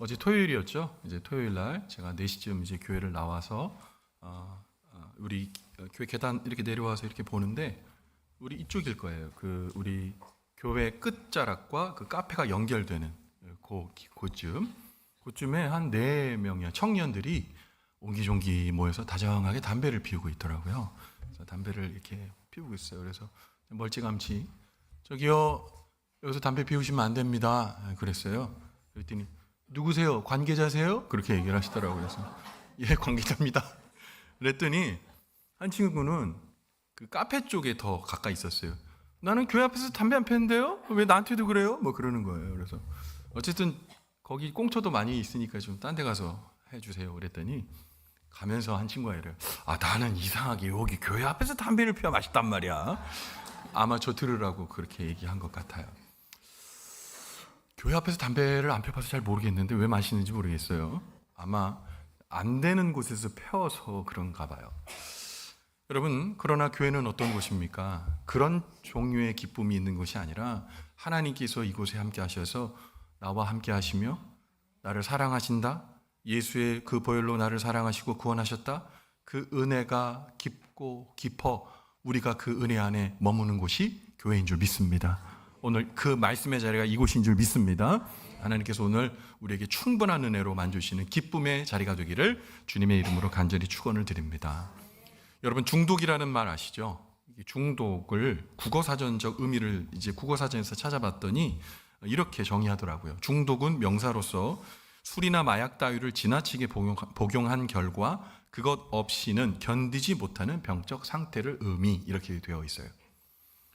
어제 토요일이었죠. 이제 토요일 날 제가 4시쯤 이제 교회를 나와서 우리 교회 계단 이렇게 내려와서 이렇게 보는데 우리 이쪽일 거예요. 그 우리 교회 끝자락과 그 카페가 연결되는 그쯤에 한 4명의 청년들이 옹기종기 모여서 다정하게 담배를 피우고 있더라고요. 그래서 담배를 이렇게 피우고 있어요. 그래서 멀찌감치 저기요, 여기서 담배 피우시면 안 됩니다, 그랬어요. 그랬더니 누구세요? 관계자세요? 그렇게 얘기를 하시더라고요. 그래서 예, 관계자입니다. 그랬더니 한 친구는 그 카페 쪽에 더 가까이 있었어요. 나는 교회 앞에서 담배 안 피는데요? 왜 나한테도 그래요? 뭐 그러는 거예요. 그래서 어쨌든 거기 꽁초도 많이 있으니까 좀 딴 데 가서 해주세요. 그랬더니 가면서 한 친구가 이래요. 나는 이상하게 여기 교회 앞에서 담배를 피워 맛있단 말이야. 아마 저 들으라고 그렇게 얘기한 것 같아요. 교회 앞에서 담배를 안 펴봐서 잘 모르겠는데 왜 마시는지 모르겠어요. 아마 안 되는 곳에서 펴서 그런가 봐요. 여러분, 그러나 교회는 어떤 곳입니까? 그런 종류의 기쁨이 있는 곳이 아니라 하나님께서 이곳에 함께 하셔서 나와 함께 하시며 나를 사랑하신다, 예수의 그 보혈로 나를 사랑하시고 구원하셨다, 그 은혜가 깊고 깊어 우리가 그 은혜 안에 머무는 곳이 교회인 줄 믿습니다. 오늘 그 말씀의 자리가 이곳인 줄 믿습니다. 하나님께서 오늘 우리에게 충분한 은혜로 만주시는 기쁨의 자리가 되기를 주님의 이름으로 간절히 축원을 드립니다. 여러분, 중독이라는 말 아시죠? 중독을 국어사전적 의미를 이제 국어사전에서 찾아봤더니 이렇게 정의하더라고요. 중독은 명사로서 술이나 마약 따위를 지나치게 복용한 결과 그것 없이는 견디지 못하는 병적 상태를 의미, 이렇게 되어 있어요.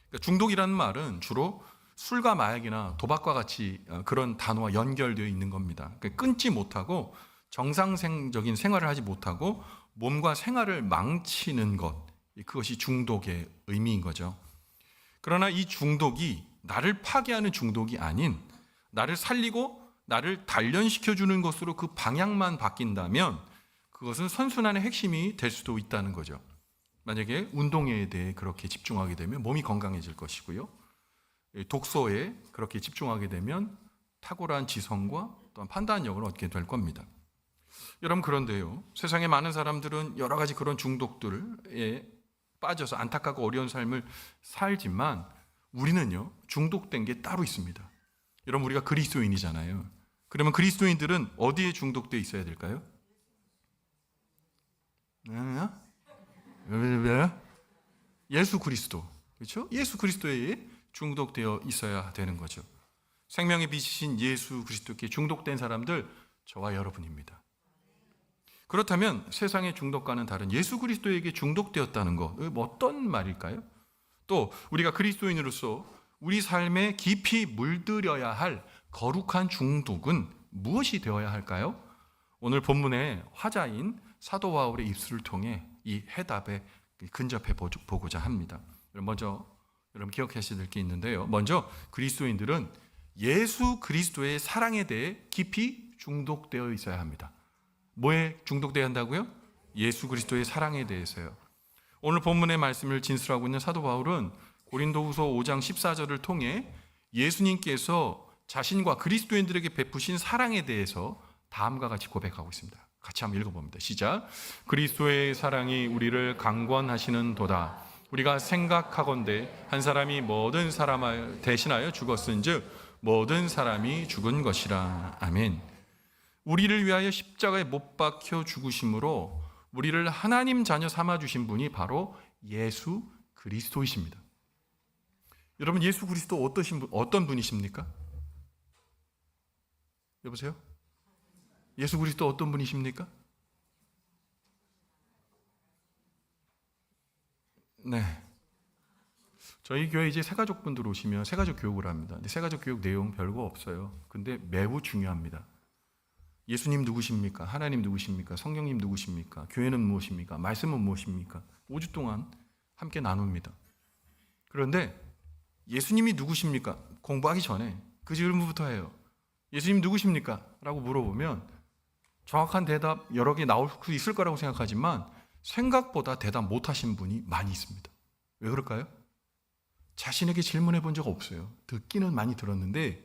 그러니까 중독이라는 말은 주로 술과 마약이나 도박과 같이 그런 단어와 연결되어 있는 겁니다. 그러니까 끊지 못하고 정상적인 생활을 하지 못하고 몸과 생활을 망치는 것, 그것이 중독의 의미인 거죠. 그러나 이 중독이 나를 파괴하는 중독이 아닌 나를 살리고 나를 단련시켜주는 것으로 그 방향만 바뀐다면 그것은 선순환의 핵심이 될 수도 있다는 거죠. 만약에 운동에 대해 그렇게 집중하게 되면 몸이 건강해질 것이고요. 독서에 그렇게 집중하게 되면 탁월한 지성과 또한 판단력을 얻게 될 겁니다. 여러분, 그런데요, 세상에 많은 사람들은 여러 가지 그런 중독들에 빠져서 안타깝고 어려운 삶을 살지만 우리는요, 중독된 게 따로 있습니다. 여러분, 우리가 그리스도인이잖아요. 그러면 그리스도인들은 어디에 중독되어 있어야 될까요? 예수 그리스도, 그렇죠? 예수 그리스도에 중독되어 있어야 되는 거죠. 생명의 빛이신 예수 그리스도께 중독된 사람들, 저와 여러분입니다. 그렇다면 세상의 중독과는 다른 예수 그리스도에게 중독되었다는 것, 어떤 말일까요? 또 우리가 그리스도인으로서 우리 삶에 깊이 물들여야 할 거룩한 중독은 무엇이 되어야 할까요? 오늘 본문의 화자인 사도 바울의 입술을 통해 이 해답에 근접해 보고자 합니다. 먼저 여러분 기억하셔야 될 게 있는데요. 먼저 그리스도인들은 예수 그리스도의 사랑에 대해 깊이 중독되어 있어야 합니다. 뭐에 중독되어야 한다고요? 예수 그리스도의 사랑에 대해서요. 오늘 본문의 말씀을 진술하고 있는 사도 바울은 고린도후서 5장 14절을 통해 예수님께서 자신과 그리스도인들에게 베푸신 사랑에 대해서 다음과 같이 고백하고 있습니다. 같이 한번 읽어봅니다. 시작. 그리스도의 사랑이 우리를 강권하시는 도다. 우리가 생각하건대 한 사람이 모든 사람을 대신하여 죽었은즉 모든 사람이 죽은 것이라. 아멘. 우리를 위하여 십자가에 못 박혀 죽으심으로 우리를 하나님 자녀 삼아 주신 분이 바로 예수 그리스도이십니다. 여러분, 예수 그리스도 어떤 분이십니까? 여보세요? 예수 그리스도 어떤 분이십니까? 네. 저희 교회 이제 새가족분들 오시면 새가족 교육을 합니다. 근데 새가족 교육 내용 별거 없어요. 근데 매우 중요합니다. 예수님 누구십니까? 하나님 누구십니까? 성령님 누구십니까? 교회는 무엇입니까? 말씀은 무엇입니까? 5주 동안 함께 나눕니다. 그런데 예수님이 누구십니까? 공부하기 전에 그 질문부터 해요. 예수님 누구십니까? 라고 물어보면 정확한 대답 여러 개 나올 수 있을 거라고 생각하지만 생각보다 대답 못하신 분이 많이 있습니다. 왜 그럴까요? 자신에게 질문해 본 적 없어요. 듣기는 많이 들었는데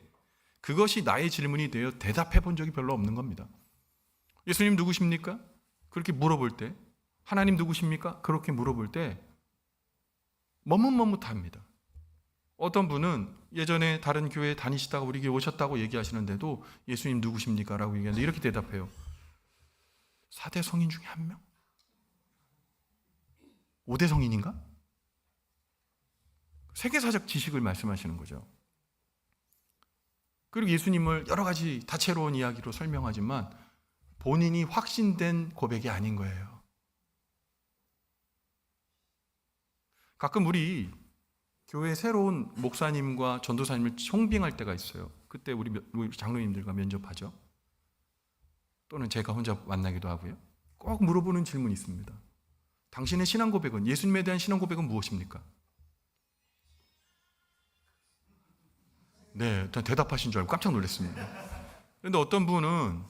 그것이 나의 질문이 되어 대답해 본 적이 별로 없는 겁니다. 예수님 누구십니까? 그렇게 물어볼 때, 하나님 누구십니까? 그렇게 물어볼 때 머뭇머뭇합니다. 어떤 분은 예전에 다른 교회에 다니시다가 우리 교회 오셨다고 얘기하시는데도 예수님 누구십니까? 라고 얘기하는데 이렇게 대답해요. 4대 성인 중에 한 명? 5대 성인인가? 세계사적 지식을 말씀하시는 거죠. 그리고 예수님을 여러 가지 다채로운 이야기로 설명하지만 본인이 확신된 고백이 아닌 거예요. 가끔 우리 교회 새로운 목사님과 전도사님을 총빙할 때가 있어요. 그때 우리 장로님들과 면접하죠. 또는 제가 혼자 만나기도 하고요. 꼭 물어보는 질문이 있습니다. 당신의 신앙 고백은, 예수님에 대한 신앙 고백은 무엇입니까? 네, 대답하신 줄 알고 깜짝 놀랐습니다. 그런데 어떤 분은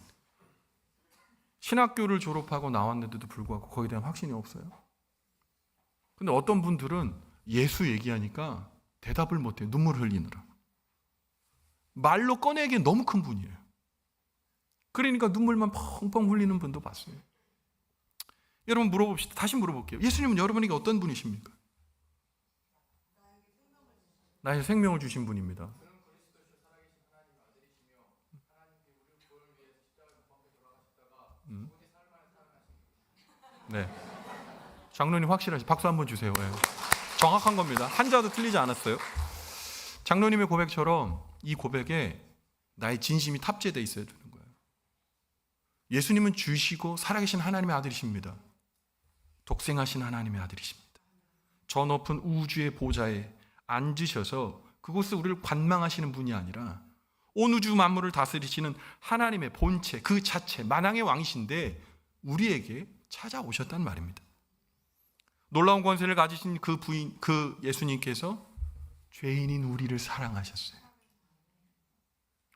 신학교를 졸업하고 나왔는데도 불구하고 거기에 대한 확신이 없어요. 근데 어떤 분들은 예수 얘기하니까 대답을 못해요. 눈물을 흘리느라. 말로 꺼내기엔 너무 큰 분이에요. 그러니까 눈물만 펑펑 흘리는 분도 봤어요. 여러분 물어봅시다. 다시 물어볼게요. 예수님은 여러분에게 어떤 분이십니까? 나의 생명을 주신 분입니다. 네. 장로님 확실하시. 박수 한번 주세요. 네. 정확한 겁니다. 한자도 틀리지 않았어요. 장로님의 고백처럼 이 고백에 나의 진심이 탑재되어 있어야 되는 거예요. 예수님은 주시고 살아계신 하나님의 아들이십니다. 독생하신 하나님의 아들이십니다. 저 높은 우주의 보좌에 앉으셔서 그곳에 우리를 관망하시는 분이 아니라 온 우주 만물을 다스리시는 하나님의 본체 그 자체 만왕의 왕이신데 우리에게 찾아오셨단 말입니다. 놀라운 권세를 가지신 그 예수님께서 죄인인 우리를 사랑하셨어요.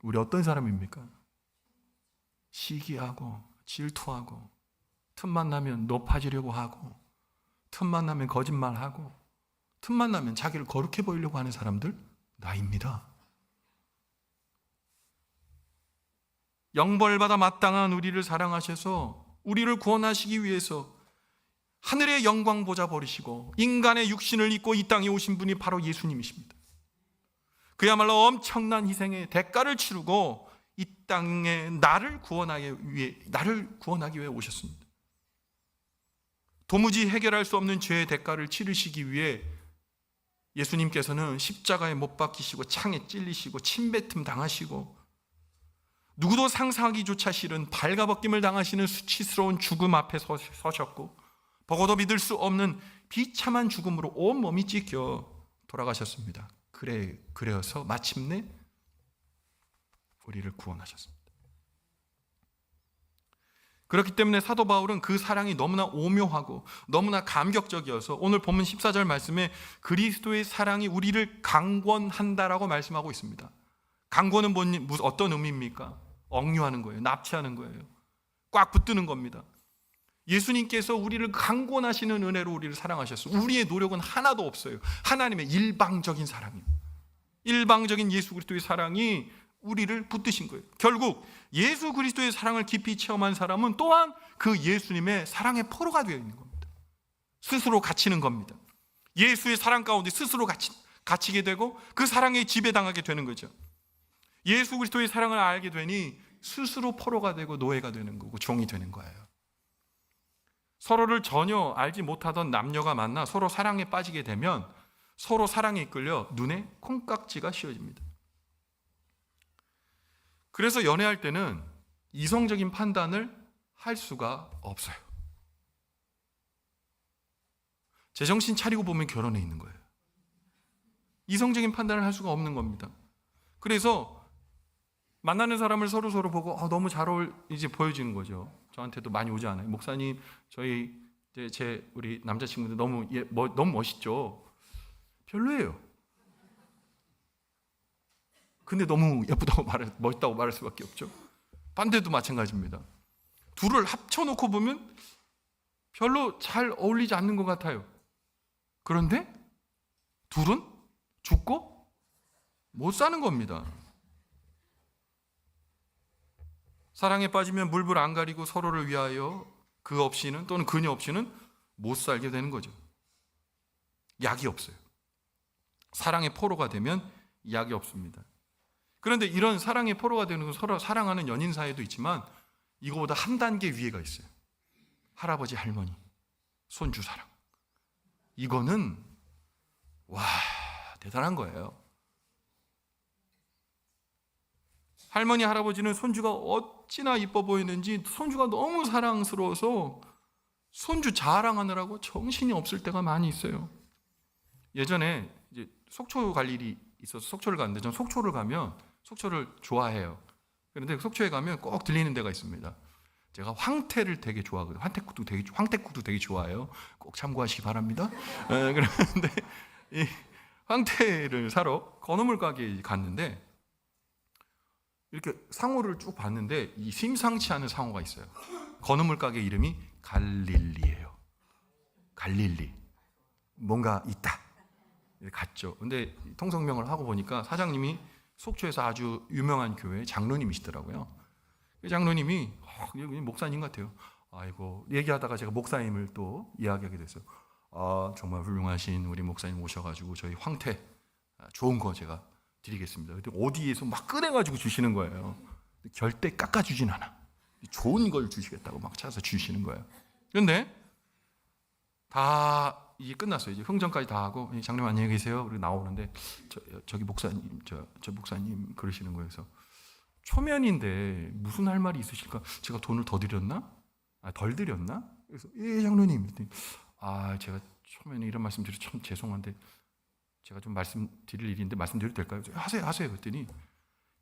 우리 어떤 사람입니까? 시기하고 질투하고 틈만 나면 높아지려고 하고 틈만 나면 거짓말하고 틈만 나면 자기를 거룩해 보이려고 하는 사람들 나입니다. 영벌받아 마땅한 우리를 사랑하셔서 우리를 구원하시기 위해서 하늘의 영광 보좌 버리시고 인간의 육신을 입고 이 땅에 오신 분이 바로 예수님이십니다. 그야말로 엄청난 희생의 대가를 치르고 이 땅에 나를 구원하기 위해 오셨습니다. 도무지 해결할 수 없는 죄의 대가를 치르시기 위해 예수님께서는 십자가에 못 박히시고 창에 찔리시고 침뱉음 당하시고 누구도 상상하기조차 싫은 발가벗김을 당하시는 수치스러운 죽음 앞에 서셨고 보고도 믿을 수 없는 비참한 죽음으로 온몸이 찢겨 돌아가셨습니다. 그래서 마침내 우리를 구원하셨습니다. 그렇기 때문에 사도 바울은 그 사랑이 너무나 오묘하고 너무나 감격적이어서 오늘 본문 14절 말씀에 그리스도의 사랑이 우리를 강권한다라고 말씀하고 있습니다. 강권은 어떤 의미입니까? 억류하는 거예요. 납치하는 거예요. 꽉 붙드는 겁니다. 예수님께서 우리를 강권하시는 은혜로 우리를 사랑하셨어요. 우리의 노력은 하나도 없어요. 하나님의 일방적인 사랑입니다. 일방적인 예수 그리스도의 사랑이 우리를 붙드신 거예요. 결국 예수 그리스도의 사랑을 깊이 체험한 사람은 또한 그 예수님의 사랑의 포로가 되어 있는 겁니다. 스스로 갇히는 겁니다. 예수의 사랑 가운데 스스로 갇히게 되고 그 사랑에 지배당하게 되는 거죠. 예수 그리스도의 사랑을 알게 되니 스스로 포로가 되고 노예가 되는 거고 종이 되는 거예요. 서로를 전혀 알지 못하던 남녀가 만나 서로 사랑에 빠지게 되면 서로 사랑에 이끌려 눈에 콩깍지가 씌워집니다. 그래서 연애할 때는 이성적인 판단을 할 수가 없어요. 제정신 차리고 보면 결혼해 있는 거예요. 이성적인 판단을 할 수가 없는 겁니다. 그래서 만나는 사람을 서로 보고 너무 잘 어울리지 보여지는 거죠. 저한테도 많이 오지 않아요. 목사님, 우리 남자친구들 너무 멋있죠. 별로예요. 근데 너무 예쁘다고 멋있다고 말할 수밖에 없죠. 반대도 마찬가지입니다. 둘을 합쳐놓고 보면 별로 잘 어울리지 않는 것 같아요. 그런데 둘은 죽고 못 사는 겁니다. 사랑에 빠지면 물불 안 가리고 서로를 위하여 그 없이는 또는 그녀 없이는 못 살게 되는 거죠. 약이 없어요. 사랑의 포로가 되면 약이 없습니다. 그런데 이런 사랑의 포로가 되는 건 서로 사랑하는 연인 사이도 있지만 이거보다 한 단계 위에가 있어요. 할아버지, 할머니, 손주 사랑. 이거는 와, 대단한 거예요. 할머니, 할아버지는 손주가 어찌나 이뻐 보이는지 손주가 너무 사랑스러워서 손주 자랑하느라고 정신이 없을 때가 많이 있어요. 예전에 이제 속초 갈 일이 있어서 속초를 갔는데 전 속초를 가면 속초를 좋아해요. 그런데 속초에 가면 꼭 들리는 데가 있습니다. 제가 황태를 되게 좋아하거든요. 황태국도 되게 좋아해요. 꼭 참고하시기 바랍니다. 그런데 이 황태를 사러 건어물 가게에 갔는데 이렇게 상호를 쭉 봤는데 이 심상치 않은 상호가 있어요. 건어물 가게 이름이 갈릴리예요. 갈릴리. 뭔가 있다. 갔죠. 근데 통성명을 하고 보니까 사장님이 속초에서 아주 유명한 교회 장로님이시더라고요. 그 장로님이 여기 목사님 같아요. 아이고, 얘기하다가 제가 목사님을 또 이야기하게 됐어요. 정말 훌륭하신 우리 목사님 오셔가지고 저희 황태 좋은 거 제가 드리겠습니다. 근데 어디에서 막 꺼내가지고 주시는 거예요. 절대 깎아주진 않아. 좋은 걸 주시겠다고 막 찾아서 주시는 거예요. 그런데 다 이제 끝났어요. 이제 흥정까지 다 하고 장로님 안녕히 계세요. 그리고 나오는데 저기 목사님, 저 목사님 그러시는 거예요. 그래서 초면인데 무슨 할 말이 있으실까? 제가 돈을 더 드렸나? 덜 드렸나? 그래서 예, 장로님. 제가 초면에 이런 말씀드려 참 죄송한데 제가 좀 말씀드릴 일인데 말씀드려도 될까요? 하세요. 그랬더니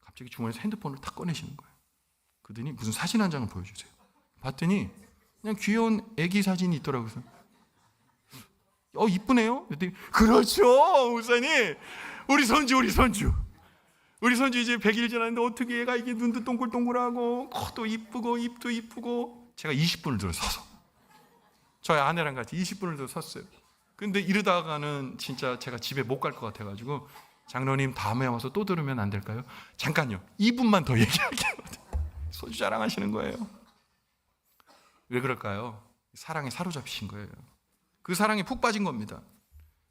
갑자기 주머니에서 핸드폰을 탁 꺼내시는 거예요. 그러더니 무슨 사진 한 장을 보여주세요. 봤더니 그냥 귀여운 아기 사진이 있더라고요. 이쁘네요? 그랬더니 그렇죠, 목사님. 우리 손주 이제 100일 지났는데 어떻게 얘가 이게 눈도 동글동글하고 코도 이쁘고 입도 이쁘고. 제가 20분을 들어 서서 저희 아내랑 같이 20분을 들어 섰어요. 근데 이러다가는 진짜 제가 집에 못 갈 것 같아가지고 장로님 다음에 와서 또 들으면 안 될까요? 잠깐요. 2분만 더 얘기할게요. 손주 자랑하시는 거예요. 왜 그럴까요? 사랑에 사로잡히신 거예요. 그 사랑에 푹 빠진 겁니다.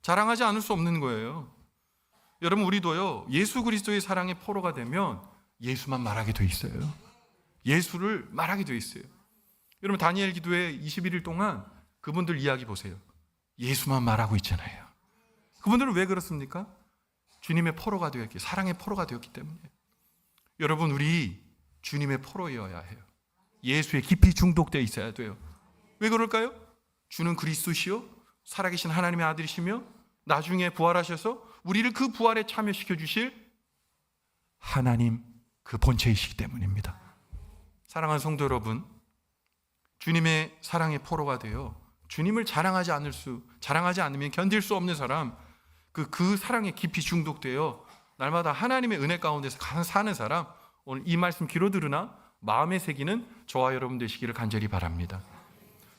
자랑하지 않을 수 없는 거예요. 여러분, 우리도요, 예수 그리스도의 사랑의 포로가 되면 예수만 말하게 돼 있어요. 예수를 말하게 돼 있어요. 여러분, 다니엘 기도회 21일 동안 그분들 이야기 보세요. 예수만 말하고 있잖아요. 그분들은 왜 그렇습니까? 주님의 포로가 되었기, 사랑의 포로가 되었기 때문에. 여러분, 우리 주님의 포로여야 해요. 예수에 깊이 중독되어 있어야 돼요. 왜 그럴까요? 주는 그리스도시요 살아계신 하나님의 아들이시며 나중에 부활하셔서 우리를 그 부활에 참여시켜 주실 하나님 그 본체이시기 때문입니다. 사랑하는 성도 여러분, 주님의 사랑의 포로가 되어 주님을 자랑하지 않으면 견딜 수 없는 사람, 그 사랑에 깊이 중독되어 날마다 하나님의 은혜 가운데서 사는 사람, 오늘 이 말씀 귀로 들으나 마음에 새기는 저와 여러분 되시기를 간절히 바랍니다.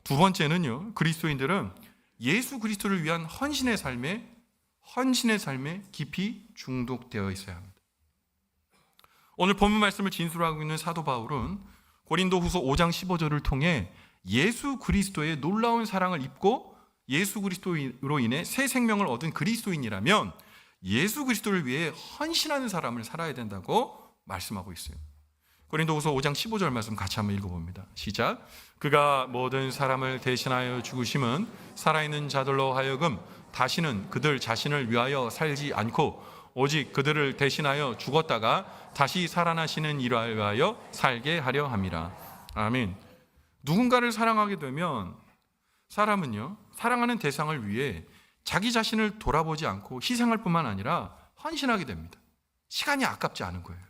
두 번째는요, 그리스도인들은 예수 그리스도를 위한 헌신의 삶에 깊이 중독되어 있어야 합니다. 오늘 본문 말씀을 진술하고 있는 사도 바울은 고린도후서 5장 15절을 통해 예수 그리스도의 놀라운 사랑을 입고 예수 그리스도로 인해 새 생명을 얻은 그리스도인이라면 예수 그리스도를 위해 헌신하는 사람을 살아야 된다고 말씀하고 있어요. 고린도후서 5장 15절 말씀 같이 한번 읽어봅니다. 시작. 그가 모든 사람을 대신하여 죽으심은 살아있는 자들로 하여금 다시는 그들 자신을 위하여 살지 않고 오직 그들을 대신하여 죽었다가 다시 살아나시는 이를 위하여 살게 하려 함이라. 아멘. 누군가를 사랑하게 되면 사람은요, 사랑하는 대상을 위해 자기 자신을 돌아보지 않고 희생할 뿐만 아니라 헌신하게 됩니다. 시간이 아깝지 않은 거예요.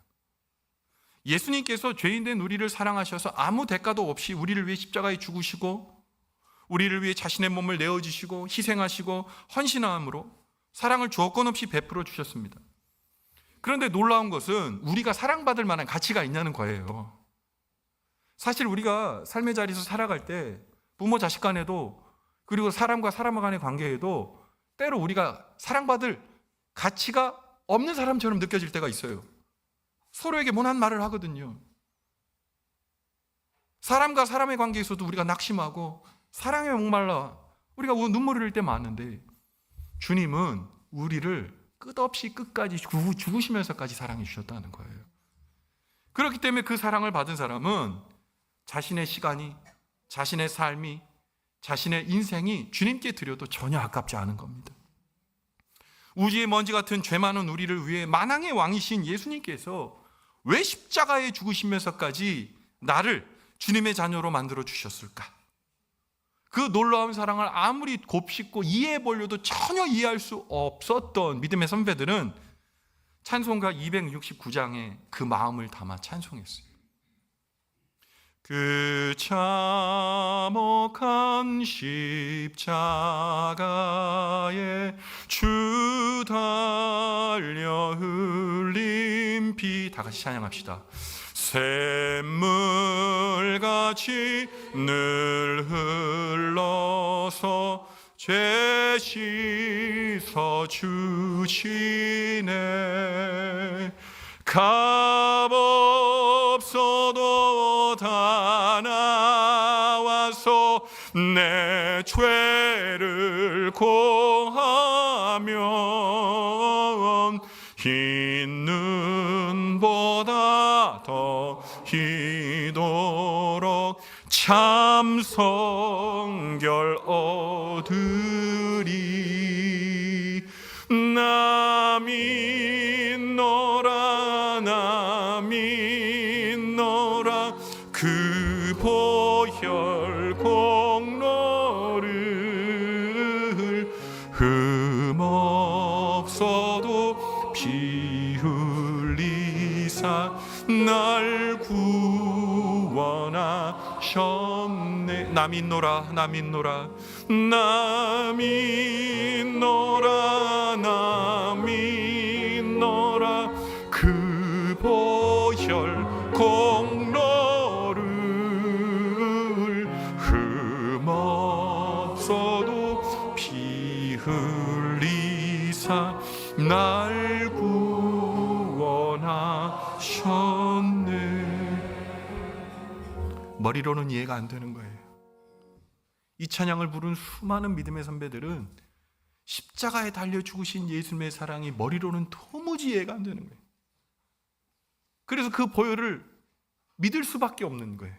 예수님께서 죄인된 우리를 사랑하셔서 아무 대가도 없이 우리를 위해 십자가에 죽으시고 우리를 위해 자신의 몸을 내어주시고 희생하시고 헌신함으로 사랑을 조건 없이 베풀어 주셨습니다. 그런데 놀라운 것은 우리가 사랑받을 만한 가치가 있냐는 거예요. 사실 우리가 삶의 자리에서 살아갈 때 부모 자식 간에도 그리고 사람과 사람 간의 관계에도 때로 우리가 사랑받을 가치가 없는 사람처럼 느껴질 때가 있어요. 서로에게 모난 말을 하거든요. 사람과 사람의 관계에서도 우리가 낙심하고 사랑에 목말라 우리가 눈물을 흘릴 때 많은데, 주님은 우리를 끝없이 끝까지 죽으시면서까지 사랑해 주셨다는 거예요. 그렇기 때문에 그 사랑을 받은 사람은 자신의 시간이, 자신의 삶이, 자신의 인생이 주님께 드려도 전혀 아깝지 않은 겁니다. 우주의 먼지 같은 죄 많은 우리를 위해 만왕의 왕이신 예수님께서 왜 십자가에 죽으시면서까지 나를 주님의 자녀로 만들어 주셨을까? 그 놀라운 사랑을 아무리 곱씹고 이해해 보려도 전혀 이해할 수 없었던 믿음의 선배들은 찬송가 269장에 그 마음을 담아 찬송했어요. 그 참혹한 십자가에 주 달려 흘린 피, 다 같이 찬양합시다. 샘물같이 늘 흘러서 죄 씻어 주시네. 값없어도 다 나와서 내 죄를 고하면 흰 눈보다 더 희도록 참 성결 얻으리. 나 믿노라 나 믿노라 그 보혈 공로를 흠없어도 피 흘리사 날 구원하셨네. 나 믿노라 나 믿노라 나 믿노라 나 믿노라 그 보혈 공로를 흠없어도 피 흘리사 날 구원하셨네. 머리로는 이해가 안 되는 거예요. 이 찬양을 부른 수많은 믿음의 선배들은 십자가에 달려 죽으신 예수님의 사랑이 머리로는 도무지 이해가 안 되는 거예요. 그래서 그 보혈을 믿을 수밖에 없는 거예요.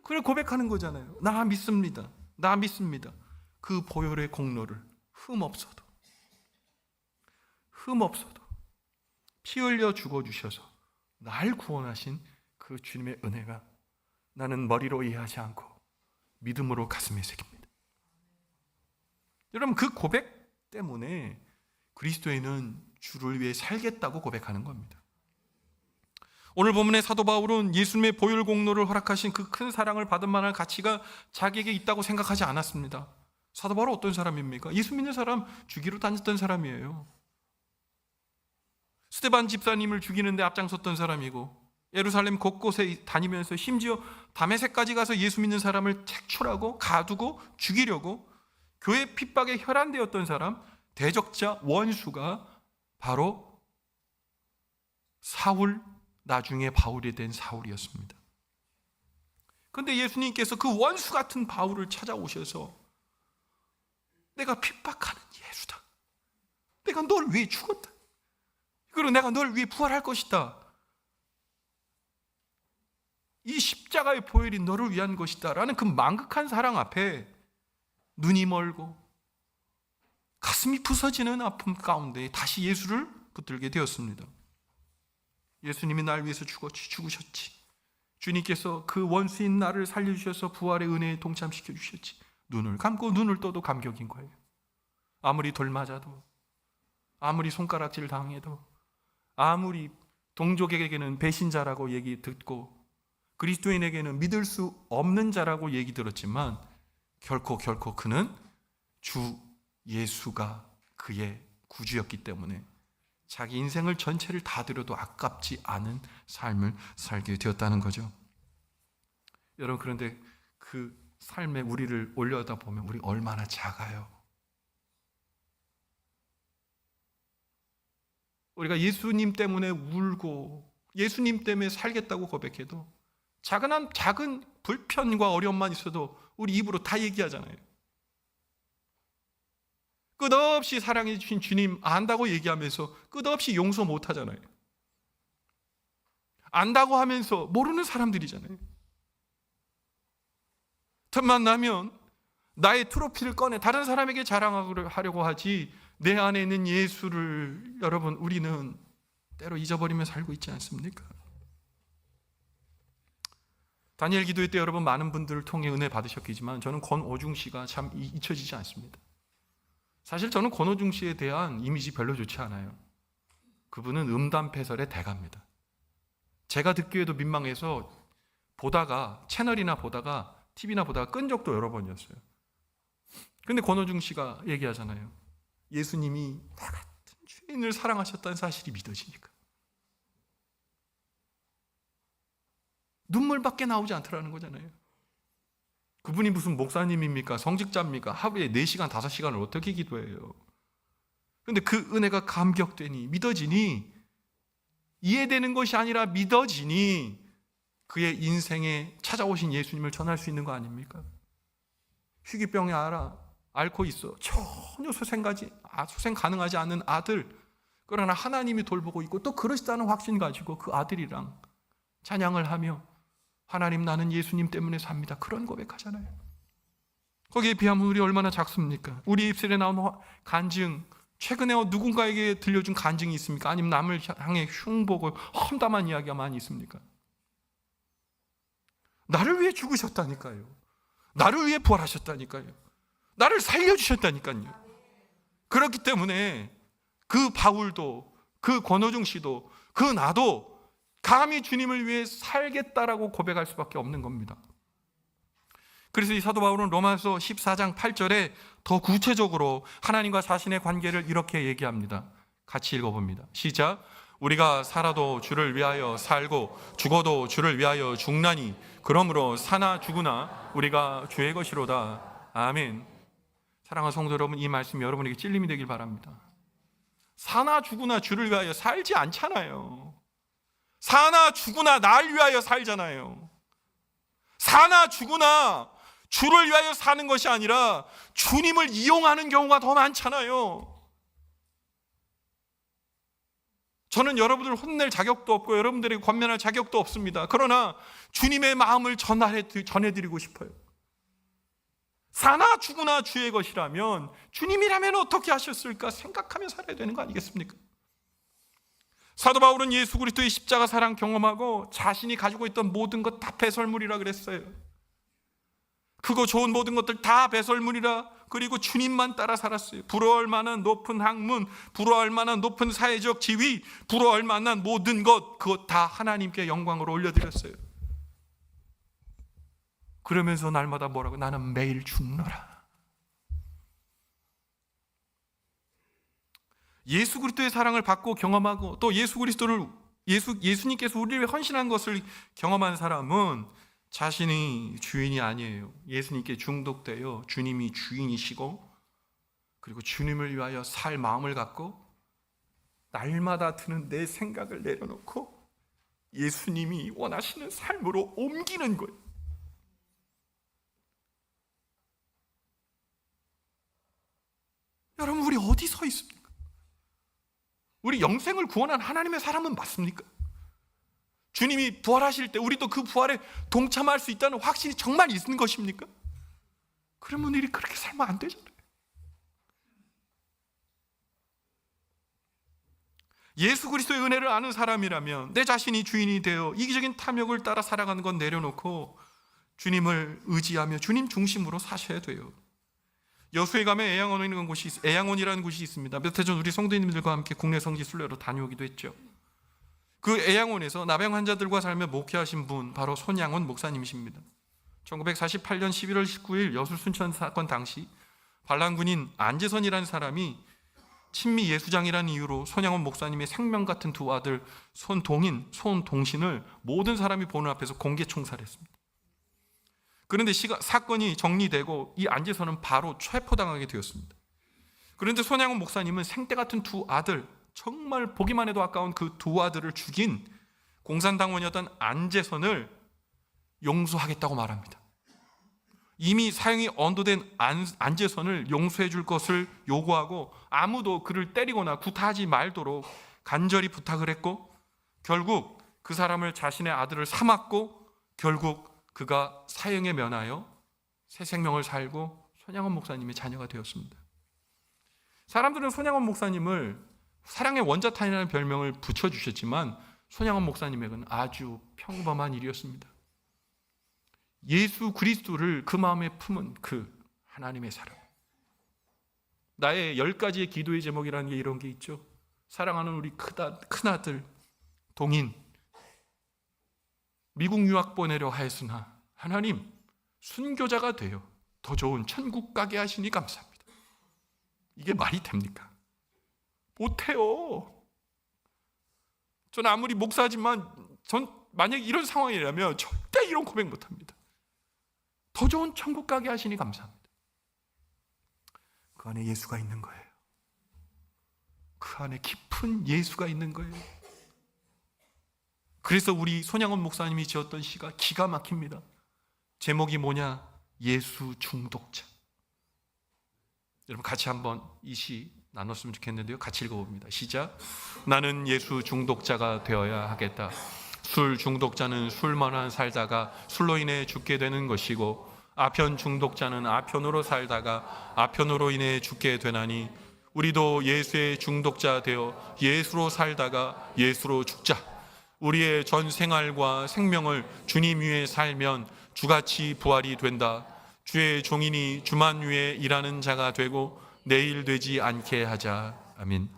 그래 고백하는 거잖아요. 나 믿습니다. 나 믿습니다. 그 보혈의 공로를 흠없어도 피 흘려 죽어주셔서 날 구원하신 그 주님의 은혜가 나는 머리로 이해하지 않고 믿음으로 가슴에 새깁니다. 여러분, 그 고백 때문에 그리스도인은 주를 위해 살겠다고 고백하는 겁니다. 오늘 본문의 사도 바울은 예수님의 보혈 공로를 허락하신 그 큰 사랑을 받을 만한 가치가 자기에게 있다고 생각하지 않았습니다. 사도 바울은 어떤 사람입니까? 예수 믿는 사람 죽이러 다녔던 사람이에요. 스데반 집사님을 죽이는데 앞장섰던 사람이고, 예루살렘 곳곳에 다니면서 심지어 다메섹까지 가서 예수 믿는 사람을 책출하고 가두고 죽이려고 교회 핍박에 혈안되었던 사람, 대적자 원수가 바로 사울, 나중에 바울이 된 사울이었습니다. 그런데 예수님께서 그 원수 같은 바울을 찾아오셔서 내가 핍박하는 예수다, 내가 널 위해 죽었다, 그리고 내가 널 위해 부활할 것이다, 이 십자가의 보혈이 너를 위한 것이다 라는 그 망극한 사랑 앞에 눈이 멀고 가슴이 부서지는 아픔 가운데 다시 예수를 붙들게 되었습니다. 예수님이 날 위해서 죽으셨지. 주님께서 그 원수인 나를 살려주셔서 부활의 은혜에 동참시켜 주셨지. 눈을 감고 눈을 떠도 감격인 거예요. 아무리 돌 맞아도, 아무리 손가락질 당해도, 아무리 동족에게는 배신자라고 얘기 듣고 그리스도인에게는 믿을 수 없는 자라고 얘기 들었지만 결코 그는 주 예수가 그의 구주였기 때문에 자기 인생을 전체를 다 들여도 아깝지 않은 삶을 살게 되었다는 거죠. 여러분, 그런데 그 삶에 우리를 올려다 보면 우리 얼마나 작아요. 우리가 예수님 때문에 울고 예수님 때문에 살겠다고 고백해도 작은 불편과 어려움만 있어도 우리 입으로 다 얘기하잖아요. 끝없이 사랑해 주신 주님 안다고 얘기하면서 끝없이 용서 못 하잖아요. 안다고 하면서 모르는 사람들이잖아요. 틈만 나면 나의 트로피를 꺼내 다른 사람에게 자랑하려고 하지, 내 안에 있는 예수를 여러분 우리는 때로 잊어버리며 살고 있지 않습니까? 다니엘 기도회 때 여러분 많은 분들을 통해 은혜 받으셨겠지만 저는 권오중 씨가 참 잊혀지지 않습니다. 사실 저는 권오중 씨에 대한 이미지 별로 좋지 않아요. 그분은 음담패설의 대가입니다. 제가 듣기에도 민망해서 채널이나 보다가 TV나 보다가 끈 적도 여러 번이었어요. 근데 권오중 씨가 얘기하잖아요. 예수님이 나 같은 죄인을 사랑하셨다는 사실이 믿어지니까. 눈물밖에 나오지 않더라는 거잖아요. 그분이 무슨 목사님입니까? 성직자입니까? 하루에 4시간, 5시간을 어떻게 기도해요? 그런데 그 은혜가 감격되니, 믿어지니, 이해되는 것이 아니라 믿어지니 그의 인생에 찾아오신 예수님을 전할 수 있는 거 아닙니까? 희귀병에 앓고 있어. 전혀 수생 가능하지 않는 아들. 그러나 하나님이 돌보고 있고 또 그러시다는 확신 가지고 그 아들이랑 찬양을 하며 하나님 나는 예수님 때문에 삽니다. 그런 고백하잖아요. 거기에 비하면 우리 얼마나 작습니까? 우리 입술에 나온 간증, 최근에 누군가에게 들려준 간증이 있습니까? 아니면 남을 향해 흉보고 험담한 이야기가 많이 있습니까? 나를 위해 죽으셨다니까요. 나를 위해 부활하셨다니까요. 나를 살려주셨다니까요. 그렇기 때문에 그 바울도, 그 권오중 씨도, 그 나도 감히 주님을 위해 살겠다라고 고백할 수밖에 없는 겁니다. 그래서 이 사도 바울은 로마서 14장 8절에 더 구체적으로 하나님과 자신의 관계를 이렇게 얘기합니다. 같이 읽어봅니다. 시작. 우리가 살아도 주를 위하여 살고 죽어도 주를 위하여 죽나니 그러므로 사나 죽으나 우리가 주의 것이로다. 아멘. 사랑하는 성도 여러분, 이 말씀 여러분에게 찔림이 되길 바랍니다. 사나 죽으나 주를 위하여 살지 않잖아요. 사나 죽으나 날 위하여 살잖아요. 사나 죽으나 주를 위하여 사는 것이 아니라 주님을 이용하는 경우가 더 많잖아요. 저는 여러분을 혼낼 자격도 없고 여러분들에게 권면할 자격도 없습니다. 그러나 주님의 마음을 전해드리고 싶어요. 사나 죽으나 주의 것이라면 주님이라면 어떻게 하셨을까 생각하며 살아야 되는 거 아니겠습니까? 사도 바울은 예수 그리스도의 십자가 사랑 경험하고 자신이 가지고 있던 모든 것 다 배설물이라 그랬어요. 크고 좋은 모든 것들 다 배설물이라, 그리고 주님만 따라 살았어요. 부러워할 만한 높은 학문, 부러워할 만한 높은 사회적 지위, 부러워할 만한 모든 것, 그것 다 하나님께 영광으로 올려드렸어요. 그러면서 날마다 뭐라고? 나는 매일 죽노라. 예수 그리스도의 사랑을 받고 경험하고 또 예수님께서 우리를 위해 헌신한 것을 경험한 사람은 자신이 주인이 아니에요. 예수님께 중독되어 주님이 주인이시고, 그리고 주님을 위하여 살 마음을 갖고 날마다 드는 내 생각을 내려놓고 예수님이 원하시는 삶으로 옮기는 거예요. 여러분, 우리 어디 서 있습니까? 우리 영생을 구원한 하나님의 사람은 맞습니까? 주님이 부활하실 때 우리도 그 부활에 동참할 수 있다는 확신이 정말 있는 것입니까? 그러면 우리 그렇게 살면 안 되잖아요. 예수 그리스도의 은혜를 아는 사람이라면 내 자신이 주인이 되어 이기적인 탐욕을 따라 살아가는 건 내려놓고 주님을 의지하며 주님 중심으로 사셔야 돼요. 여수에 가면 애양원이라는 곳이 있습니다. 몇 해 전 우리 성도님들과 함께 국내 성지 순례로 다녀오기도 했죠. 그 애양원에서 나병 환자들과 살며 목회하신 분, 바로 손양원 목사님이십니다. 1948년 11월 19일 여수 순천 사건 당시 반란군인 안재선이라는 사람이 친미 예수장이라는 이유로 손양원 목사님의 생명 같은 두 아들 손동신을 모든 사람이 보는 앞에서 공개 총살했습니다. 그런데 사건이 정리되고 이 안재선은 바로 체포당하게 되었습니다. 그런데 손양원 목사님은 생때 같은 두 아들, 정말 보기만 해도 아까운 그 두 아들을 죽인 공산당원이었던 안재선을 용서하겠다고 말합니다. 이미 사형이 언도된 안재선을 용서해 줄 것을 요구하고 아무도 그를 때리거나 구타하지 말도록 간절히 부탁을 했고, 결국 그 사람을 자신의 아들을 삼았고, 결국 그가 사형에 면하여 새 생명을 살고 손양원 목사님의 자녀가 되었습니다. 사람들은 손양원 목사님을 사랑의 원자탄이라는 별명을 붙여주셨지만 손양원 목사님에게는 아주 평범한 일이었습니다. 예수 그리스도를 그 마음에 품은 그 하나님의 사랑. 나의 10가지의 기도의 제목이라는 게 이런 게 있죠. 사랑하는 우리 큰아들 동인, 미국 유학 보내려 하였으나 하나님 순교자가 되어 더 좋은 천국 가게 하시니 감사합니다. 이게 말이 됩니까? 못해요. 전 아무리 목사지만 전 만약에 이런 상황이라면 절대 이런 고백 못합니다. 더 좋은 천국 가게 하시니 감사합니다. 그 안에 예수가 있는 거예요. 그 안에 깊은 예수가 있는 거예요. 그래서 우리 손양원 목사님이 지었던 시가 기가 막힙니다. 제목이 뭐냐? 예수 중독자. 여러분 같이 한번 이 시 나눴으면 좋겠는데요. 같이 읽어봅니다. 시작. 나는 예수 중독자가 되어야 하겠다. 술 중독자는 술만만 살다가 술로 인해 죽게 되는 것이고, 아편 중독자는 아편으로 살다가 아편으로 인해 죽게 되나니, 우리도 예수의 중독자 되어 예수로 살다가 예수로 죽자. 우리의 전 생활과 생명을 주님 위에 살면 주같이 부활이 된다. 주의 종이니 주만 위에 일하는 자가 되고 내일 되지 않게 하자. 아멘.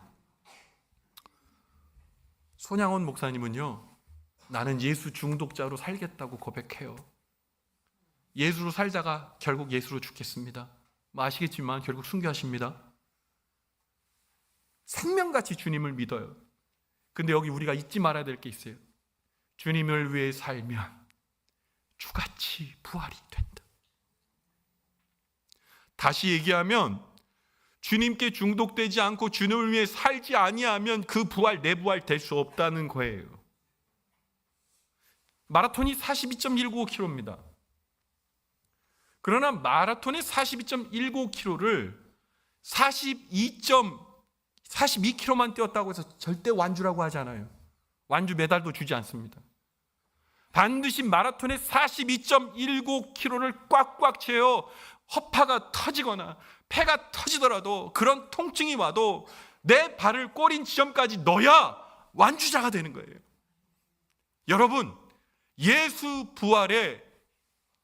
손양원 목사님은요, 나는 예수 중독자로 살겠다고 고백해요. 예수로 살다가 결국 예수로 죽겠습니다. 아시겠지만 결국 순교하십니다. 생명같이 주님을 믿어요. 근데 여기 우리가 잊지 말아야 될 게 있어요. 주님을 위해 살면 주같이 부활이 된다. 다시 얘기하면 주님께 중독되지 않고 주님을 위해 살지 아니하면 그 부활, 내 부활 될 수 없다는 거예요. 마라톤이 42.195km입니다. 그러나 마라톤의 42.195km를 42km만 뛰었다고 해서 절대 완주라고 하지 않아요. 완주 메달도 주지 않습니다. 반드시 마라톤의 42.195km를 꽉꽉 채워 허파가 터지거나 폐가 터지더라도, 그런 통증이 와도 내 발을 꼬린 지점까지 넣어야 완주자가 되는 거예요. 여러분, 예수 부활의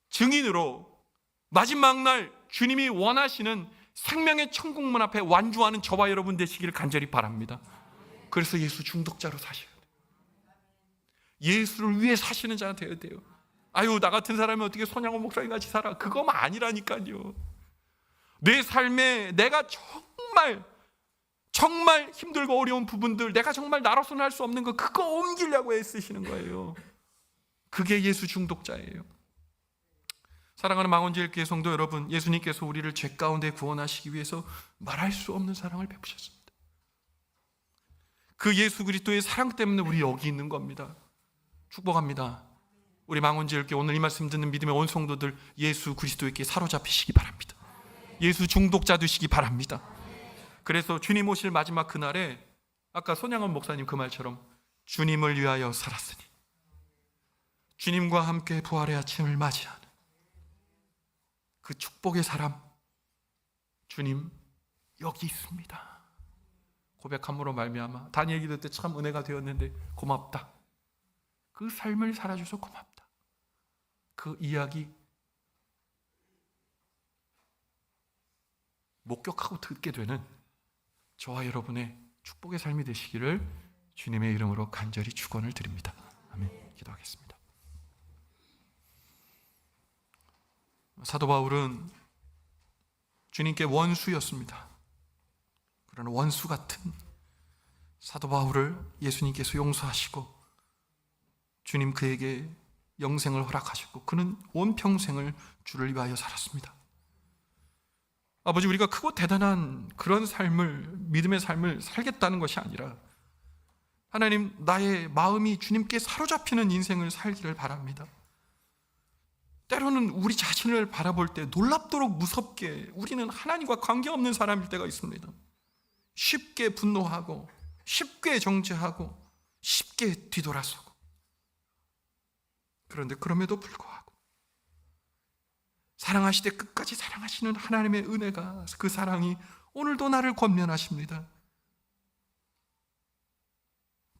증인으로 마지막 날 주님이 원하시는 생명의 천국문 앞에 완주하는 저와 여러분 되시기를 간절히 바랍니다. 그래서 예수 중독자로 사셔야 돼요. 예수를 위해 사시는 자가 되어야 돼요. 아유, 나 같은 사람이 어떻게 손양원 목사님 같이 살아? 그거만 아니라니까요. 내 삶에 내가 정말 힘들고 어려운 부분들, 내가 정말 나로서는 할 수 없는 거, 그거 옮기려고 애쓰시는 거예요. 그게 예수 중독자예요. 사랑하는 망원제일교회 성도 여러분, 예수님께서 우리를 죄 가운데 구원하시기 위해서 말할 수 없는 사랑을 베푸셨습니다. 그 예수 그리스도의 사랑 때문에 우리 여기 있는 겁니다. 축복합니다. 우리 망원제일교회 오늘 이 말씀 듣는 믿음의 온 성도들, 예수 그리스도에게 사로잡히시기 바랍니다. 예수 중독자 되시기 바랍니다. 그래서 주님 오실 마지막 그날에 아까 손양원 목사님 그 말처럼 주님을 위하여 살았으니 주님과 함께 부활의 아침을 맞이하는 그 축복의 사람, 주님 여기 있습니다. 고백함으로 말미암아 다니엘 기도 때 참 은혜가 되었는데 고맙다. 그 삶을 살아줘서 고맙다. 그 이야기 목격하고 듣게 되는 저와 여러분의 축복의 삶이 되시기를 주님의 이름으로 간절히 축원을 드립니다. 아멘. 기도하겠습니다. 사도 바울은 주님께 원수였습니다. 그러나 원수 같은 사도 바울을 예수님께서 용서하시고 주님 그에게 영생을 허락하셨고 그는 온 평생을 주를 위하여 살았습니다. 아버지, 우리가 크고 대단한 그런 삶을, 믿음의 삶을 살겠다는 것이 아니라 하나님, 나의 마음이 주님께 사로잡히는 인생을 살기를 바랍니다. 때로는 우리 자신을 바라볼 때 놀랍도록 무섭게 우리는 하나님과 관계없는 사람일 때가 있습니다. 쉽게 분노하고 쉽게 정죄하고 쉽게 뒤돌아서고, 그런데 그럼에도 불구하고 사랑하실 때 끝까지 사랑하시는 하나님의 은혜가, 그 사랑이 오늘도 나를 권면하십니다.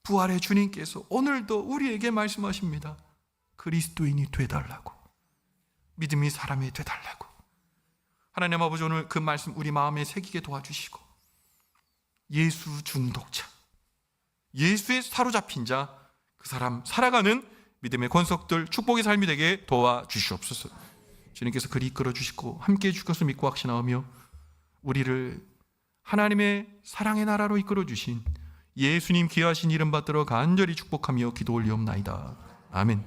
부활의 주님께서 오늘도 우리에게 말씀하십니다. 그리스도인이 되달라고, 믿음이 사람이 되달라고. 하나님 아버지, 오늘 그 말씀 우리 마음에 새기게 도와주시고, 예수 중독자, 예수에 사로잡힌 자, 그 사람 살아가는 믿음의 권속들, 축복의 삶이 되게 도와주시옵소서. 주님께서 그리 이끌어 주시고 함께해 주실 것을 믿고 확신하며 우리를 하나님의 사랑의 나라로 이끌어 주신 예수님 귀하신 이름 받들어 간절히 축복하며 기도 올리옵나이다. 아멘.